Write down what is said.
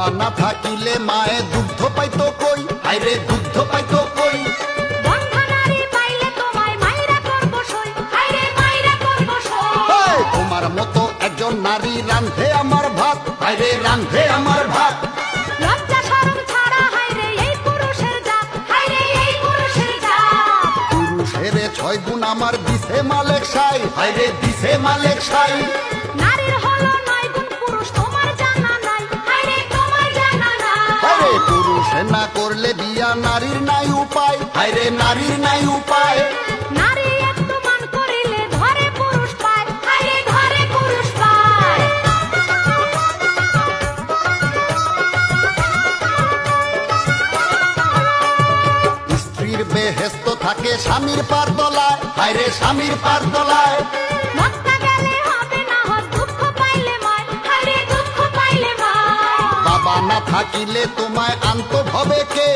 বাবা না থাকিলে মায়ে দুগ্ধ পাইতো কই, হায়রে দুগ্ধ পাইতো কই। বন্ধনারী পাইলে তোমায় মাইরা করব সই, হায়রে মাইরা করব সই। এই, তোমার মতো একজন নারী রান্ধে আমার ভাত, হায়রে রান্ধে আমার ভাত। লজ্জা শরম ছাড়া হায়রে এই পুরুষের জাত, হায়রে এই পুরুষের জাত। পুরুষের 6 গুণ আমার দিছে মালেক সাই, হায়রে দিছে মালেক সাই। নারীর হলো 9 গুণ, পুরুষ তোমার জানা নাই, হায়রে তোমার জানা হায়রে নাই। পুরুষে না করলে বিয়া নারীর নাই উপায়, হায়রে নারীর নাই উপায়। নারী একটু মান করিলে ধরে পুরুষ পায়, হায়রে ধরে পুরুষ পায়। স্ত্রীর বেহেস্ত থাকে স্বামীর পার তলায়, হায়রে স্বামীর পার তলায়। মক্কা গেলে হবে না হয় দুঃখ পাইলে মায়, হায়রে দুঃখ পাইলে মায়। বাবা না থাকিলে তোমায় আনতো ভবে কে,